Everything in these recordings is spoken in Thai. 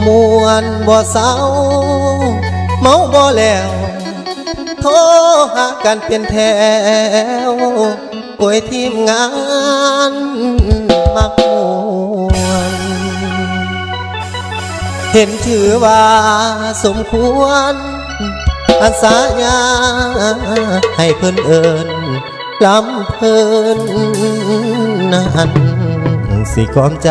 มวนบ่เศร้าเมาบ่แล้วโทรหากันเป็นแถวป่วยทีมงานมักมวนเห็นถือว่าสมควรอาสาญาให้เพิ่นเอิญลำเพิ่นนั้นสิกอมใจ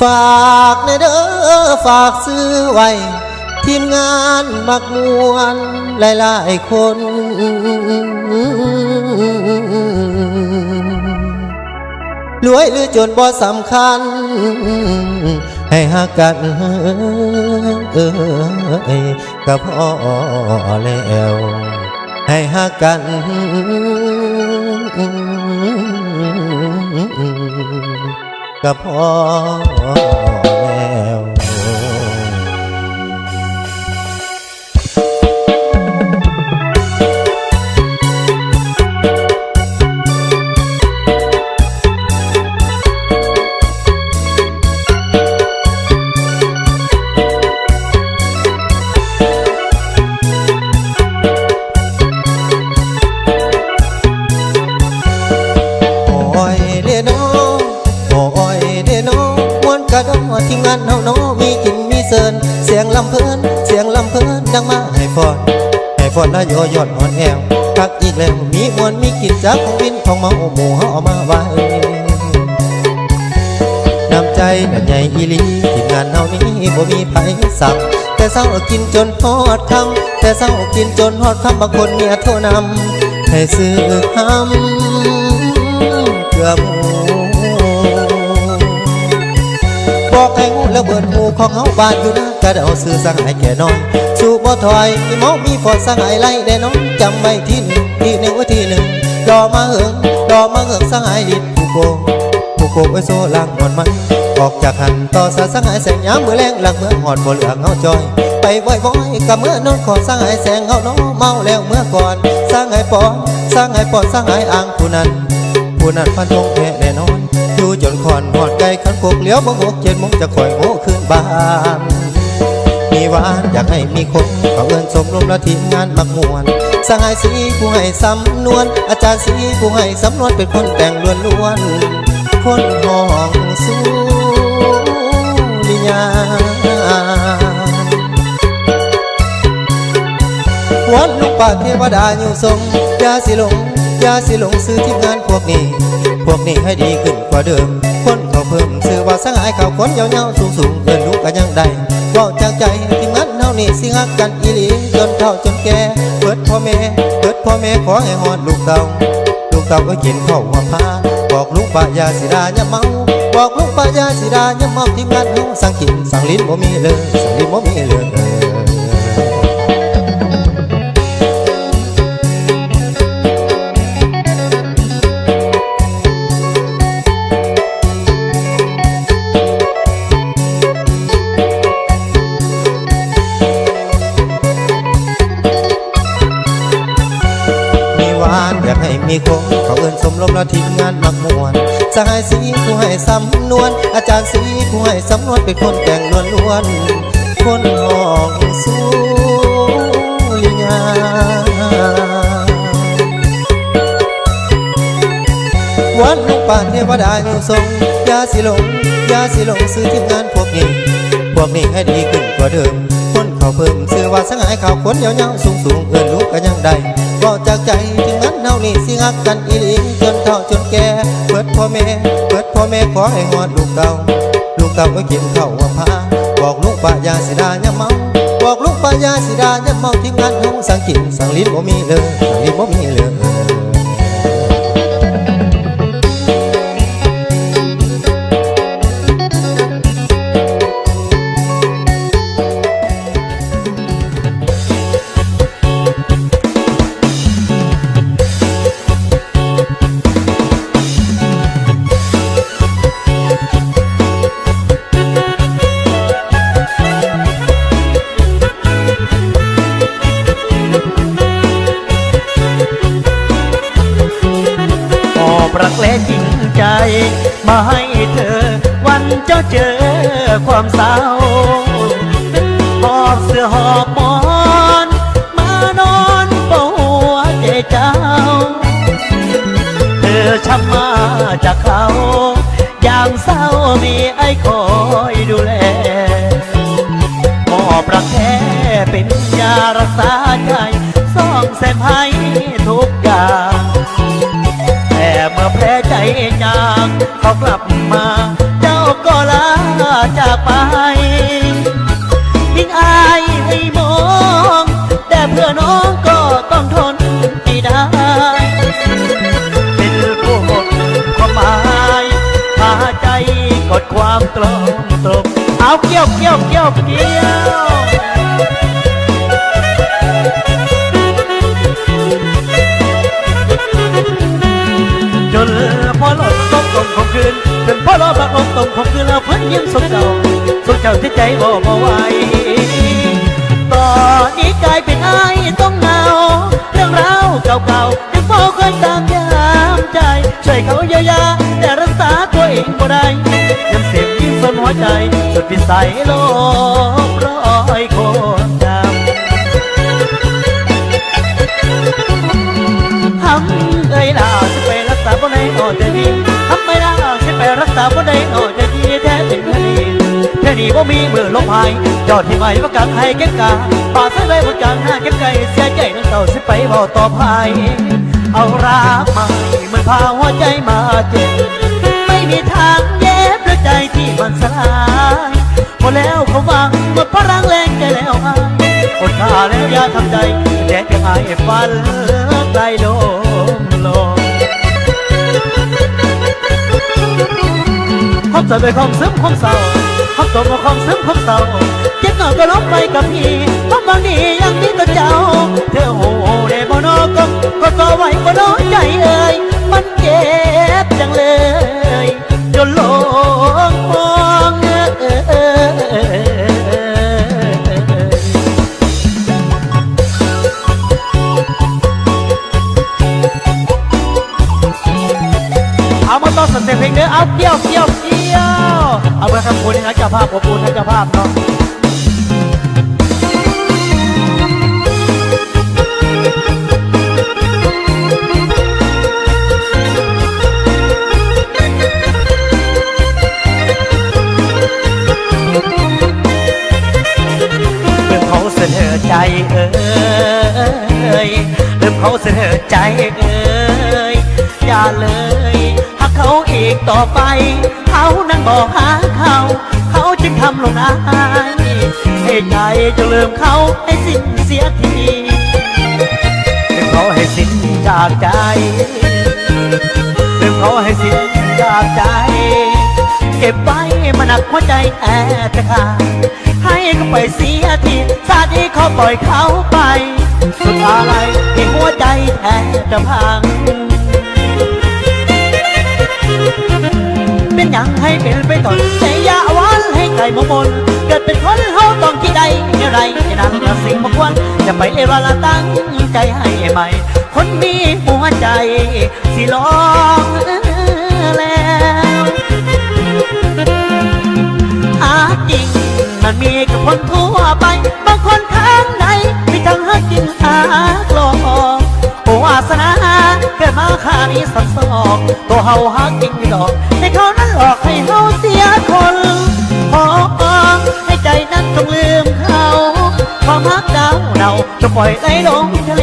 ฝากในเด้อฝากซื้อไว้ทีมงานมักมวนหลายๆคนรวยหรือจนบ่สำคัญให้หากันก็พอแล้วให้หากันก็พอแล้วทีมงานเฮาโนมีกินมีเซินเสียงลำเพลินเสียงลำเพลินดังมาให้ฟอนแล้วโยยอดอ่อนแอวคักอีกแล้วมีมวนมีกินจากของบินของเมาหมู่เฮาเอามาไว้น้ำใจนั่นใหญ่อีหลีทีมงานเฮานี้บ่มีไผสับแต่เศร้ากินจนฮอดคำแต่เศร้ากินจนฮอดคำบางคนเมียโทรนำให้ซื้อคำเกือบบอกให้หูแล้วเบิดหูของเฮาบ้านอยู่นะกระเดาซื้อสั่งให้แก่น้องสู่บ่ถอยมีเมามีฟอดสั่งให้ไล่ได้น้องจำไว้ที่หนึ่งว่าที่หนึ่งรอมาเหิงสั่งให้ลิ้นผู้โกไว้โซ่ล่างหอนมันออกจากหันต่อสั่งให้แสงย้ำมือแรงหลังเมื่อหอดบ่เหลือเงาจอยไปบ่อยกับเมื่อนอนขอสั่งให้แสงเงาน้องเมาแล้วเมื่อก่อนสั่งให้ปอนสั่งให้อ่างผู้นั้นพันธงแพ้แน่นอนอยู่จนขอนหอดไก่ขันโคกเลี้ยวบ่หก7 โมงจะคอยโง่ขึ้นบ้านมีหวานอยากให้มีคนเขาเอิ้นสมรมและทีมงานมักมวนสหายสีผู้ให้สำนวนอาจารย์สีผู้ให้สำนวนเป็นคนแต่งล้วนคนห้องสุริยาวัดลูกป่าเทวดาอยู่ทรงยาสิหลงซื้อทีมงานพวกนี้ให้ดีขึ้นกว่าเดิมคนเขาเพิ่มซื้อว่าสังหายเขาคนเยาสูงเดินลูกกันยังได้ว่าจากใจทีมงานเฮานี่สิฮักกันอีหลีจนเฒ่าจนแก่เปิดพ่อแม่ขอให้ฮอดลูกเต่าก็กินข้าวหัวพาบอกลูกป้ายาสิดาอย่าเมาบอกลูกป้ายาสิดาอย่าเมาทีมงานเฮาสั่งกินสั่งลิ้นบ่มีเลยอยากให้มีคงเขาเอิ้นสมรมและทีมงานมักมวนสหายสีผู้ให้สำนวนอาจารย์สีผู้ให้สำนวนเป็นคนแต่งล้วนคนห้องสุริยาวัดลูกป่าเทวดาอยู่ทรงยาสิหลงซื้อทีมงานพวกนี้ให้ดีขึ้นกว่าเดิมคนเขาเพิ่มซื้อว่าสังหายข่าวคนเยาสูงเอิ้นลูกก็ยังได้บอกจากใจถึงนั้นเฮานี่สิฮักกันอีหลีจนเฒ่าจนแก่เปิดพ่อแม่ขอให้ฮอดลูกเต่าก็กินข้าวหัวพาบอกลูกป้ายาสิดาอย่าเมาบอกลูกป้ายาสิดาอย่าเมาทีมงานเฮาสั่งกินสั่งลิ้นบ่มีเลย ให้เธอวันเจ้าเจอความเศร้าหอบเสื้อหอบหมอนมานอนเฝ้าหัวใจเจ้าเธอช้ำมาจากเขาอย่างเศร้ามีไอ้คอยดูแลมอบรักแท้เป็นยารักษาใจซ่องแสนให้ทุกอย่างแต่เมื่อแผลใจจางเขากลับมาเจ้าก็ลาจากไปยิ่งอายให้มองแต่เพื่อน้องก็ต้องทนให้ได้เป็นผู้หมดความหมายพาใจกดความตรมเอาเกี่ยวจนพอหลดตกลงของคืนจนพอหลดบักลงตกของคืนแล้วเพิ่นยิ้มสมเจ้าที่ใจบ่ไหวตอนนี้กลายเป็นไอ้ต้องเหงาเรื่องราวเก่าๆยังเฝ้าคอยตามยามใจช่วยเขาเยียวยาแต่รักษาตัวเองบ่ได้ยังเสพยิ่งสนหัวใจสุดพิสัยโลกร้อยคนจำทำเอ้ยล่ะจะไปรักษาบ่ได้โอ้จะดีทำไม่ได้จะไปรักษาบ่ได้โอ้จะดีแท้ถึงแค่นี้บ่มีมือลบหายยอดที่ไม่ประกาศให้เก็บกาป่าใส่ไว้บนกลางหน้าเก็บไก่เสียใจนั่งเต่าสิไปบ่ต่อภายเอารักมามันพาหัวใจมาเจ็บไม่มีทางเย็บด้วยใจที่มันสลายหมดแล้วเขาวางหมดพลังแรงใจแล้วอายอดขาแล้วอย่าทำใจแดดยังไงฟันไกลลมความเศร้าด้วยความซึมความเศร้าความตกกับความซึมความเศร้าเจ็บหน่อยก็ลบไปกับพี่ความบางดียังมีต่อเจ้าเธอโอ้เดบ่นอก็ไว้บ่นอใจเอ่ยมันเจ็บจังเลยจนหลงมองเอามาต่อสเต็ปเพลงเด้อเอาเกี่ยวเอาไปทำบุญให้เจ้าภาพอบอุ่นให้เจ้าภาพเนาะเรื่องเขาเสนอใจเอ่ยเรื่องเขาเสนอใจเอ่ยอย่าเลยหากเขาอีกต่อไปเขานั้นบอกหาเขาจึงทำลงอายให้ใจจะลืมเขาให้สิ้นเสียทีลืมเขาให้สิ้นจากใจลืมเขาให้สิ้นจากใจเก็บไว้มาหนักหัวใจแต่ขาดให้เขาไปเสียทีชาตินี้เขาปล่อยเขาไปสุดอะไรให้หัวใจแทบจะพังเป็นอย่างให้เป็นไปตอนใจยาวันให้ไก่มมนเกิดเป็นคนเขาต้องคิดใดอะไรจะนั่งอย่าสิ่งมากวนจะไปเอราลาตั้งใจให้ใหม่คนมีหัวใจสิลองแล้วหาจริงมันมีกับคนทั่วไปบางคนข้างในมีทั้งหาจริงหากลองวาสนาเกิดมาข้านี้สับสอกตัวเฮาหาจริงไม่ดอกให้เขานั้นหลอกให้เฮาเสียคนขอให้ใจนั้นจงลืมเขาความรักดาวเราจะปล่อยไหลลงทะเล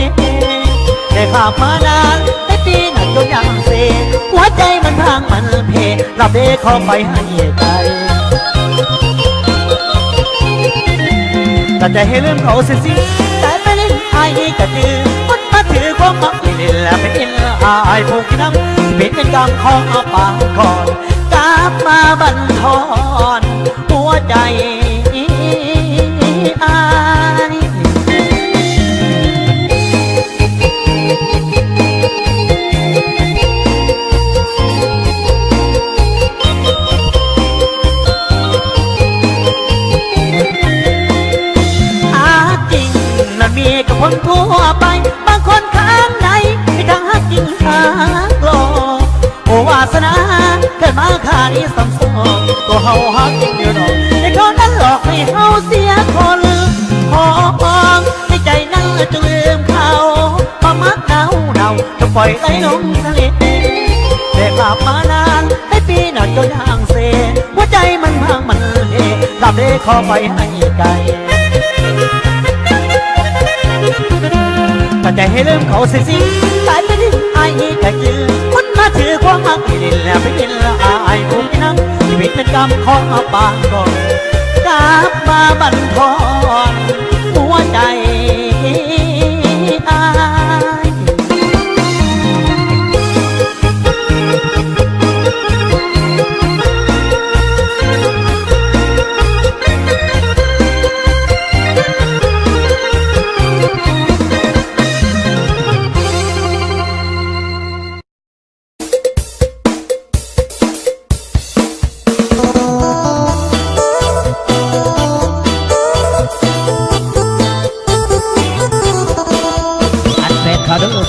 ได้ผ่านมานานให้ปีนั้นจนยังเสียหัวใจมันพังมันเพรับเดขอไปให้ใจแต่ใจให้ลืมเขาเสียสิแต่ไม่ได้ไอ้กระดือถือความมักไม่เล่นและเป็นอินอายผูกน้ำเป็นกรรมของอาปากก่อนกลับมาบันทอนหัวใจอายจริงมันมีกับคนทั่วไปบางคนข้างในมีทางหักจริงหักหลอกโอวาสนาเกิด มาขานี้ซ้ำซ้อนตัวเฮาฮักอยู่ดอกแต่เขานั้นหลอกให้เฮาเสียคนขอฟังให้ใจนั้นจะลืมเขาพอมักหนาวจะปล่อยไหลลงทะเลแต่กลับมานานให้ปีหน่อยจนห่างเสหัวใจมันพังมันเฮกลับเด้ขอไปให้ไกลถ้าใจให้ลืมเขาเสียสิตายไปดิไอ้แต่ยืนคนมาถือความหักไม่ดินแล้วไม่ดินแล้วอายผู้ไม่นั่งชีวิตเป็นกรรมของมาบางก่อนกลับมาบั่นทอนหัวใจอาย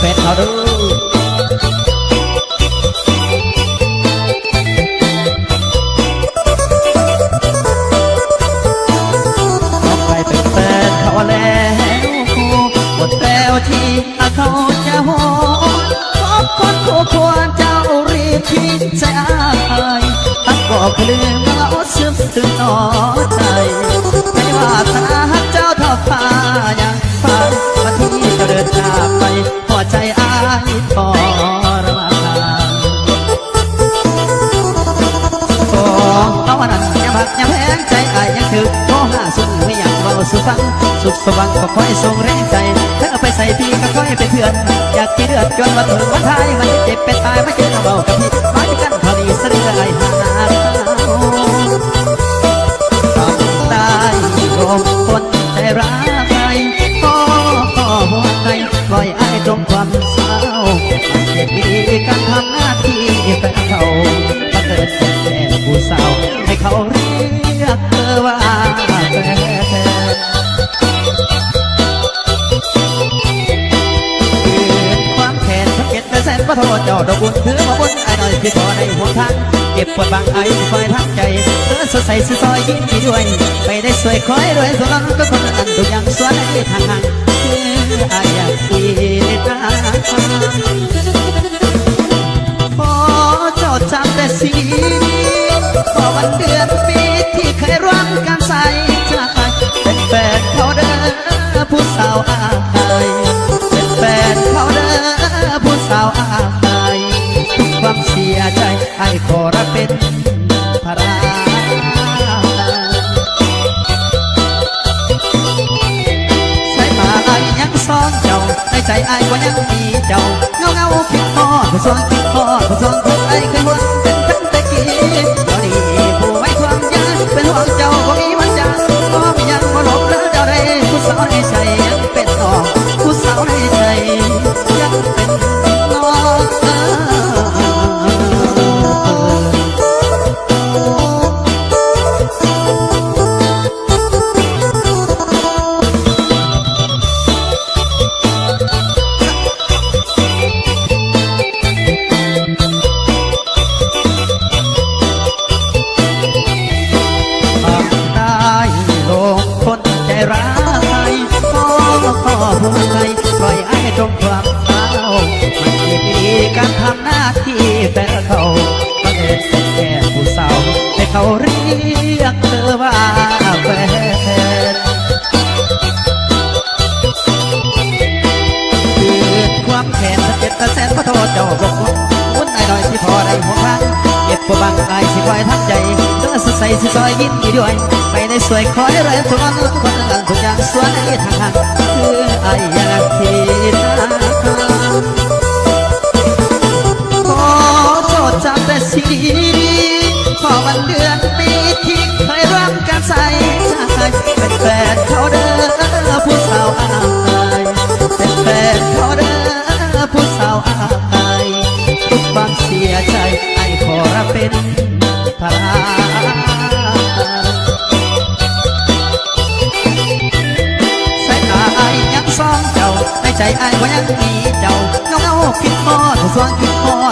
แฟนเขาดูบอกไปเป็นแฟนเขาแล้วหมดแล้วที่เขาจะหอมคนคู่ควรเจ้ารีบทิ้งใจตั้งบอกลืมแล้วซึมซึมนอใจไม่ว่าฐานะเจ้าทอฟ้ายังฟ้าวันที่จะเดินจากไปหัวใจอายทรมานโอ้เอาวันนั้นยังพักยังแพงใจอายยังถือโทรหาสุดไม่อยากเบาสุฟังสุขสว่างก็คอยส่งแรงใจเธอไปใส่พี่ก็คอยเป็นเพื่อนอยากกี่เดือดจนวันถึงวันท้ายมันเจ็บเป็นตายไม่เจอเบากับพี่มาด้วยกันพอดีสะดือไอ้หาตายโรมคนใจร้ายพ่อหัวใจปล่อยไอ้ตรงความเศร้าเจ็บมีการทำหน้าที่แฟนเขาถ้าเกิดเป็นแค่ผู้สาวให้เขาเรียกเธอว่าแฟนความแค้นทั้งเก็บและแสนก็โทษเจ้าดอกบุญถือมาบนไอ้หน่อยที่พอในหัวทางเก็บปวดบางไอ้คอยทั้งใจเธอสดใสซื้อซอยยิ้มดีด้วยไปได้สวยคอยรวยส่วนนั้นก็คนนั้นทุกอย่างส่วนในทางห่างคืออายอยากดีตาพอเจ้าจำแต่สีพอวันเดือนปีที่เคยร่วมกันใส่ใจเป็นแฟนเขาเด้อผู้สาวอายเป็นแฟนเขาเด้อผู้สาวอายทุกความเสียใจไอ้ขอรับเป็นภาระใส่มาไอ้ยังซ้อนเจ้าในใจไอ้ก็ยังมีเจ้าเงาคิดทอดผู้ซ้อนคิดทอดผู้ซ้อนทุกไอ้เคยหวนเป็นทั้งตะกี้ตอนนี้ผู้ไว้ความยากเป็นห่วงเจ้าก็มีมันจังก็มียังมาหลบแล้วเจ้าได้ผู้สาวในใจยังเป็นน้องผู้สาวในใจยังเป็นน้องหัวใจปล่อยไอ้จมความเศร้ามันไม่มีการทำหน้าที่แต่เขาบังเอิญเป็นแค่ผู้สาวให้เขาเรียกเธอว่าแฟนคือความแค้นเจ็บกระแสขอโทษเจ้าบอกวุ่นไอ้หน่อยที่พอได้หัวพังเก็บปวดบางไอ้สิคอยทั้งใจเธอสดใสสิซอยยิ้มดีด้วยไปในสวยคอยเรื่อยทุกวันทุกวันทุกอย่างส่วนในทางห่างคือไอ้อยากคิดขอโทษจำแต่สีพอวันเดือนปีที่เคยร่วมกันใส่ใจเป็นแฟนเขาเด้อผู้สาวอายเป็นแฟนเขาเด้อผู้สาวอายทุกความเสียใจไอ้ขอรับเป็นภาระซ้อมเจ้าในใจไอ้ก็ยังมีเจ้าเงาคิดทอดส่วนคิดทอด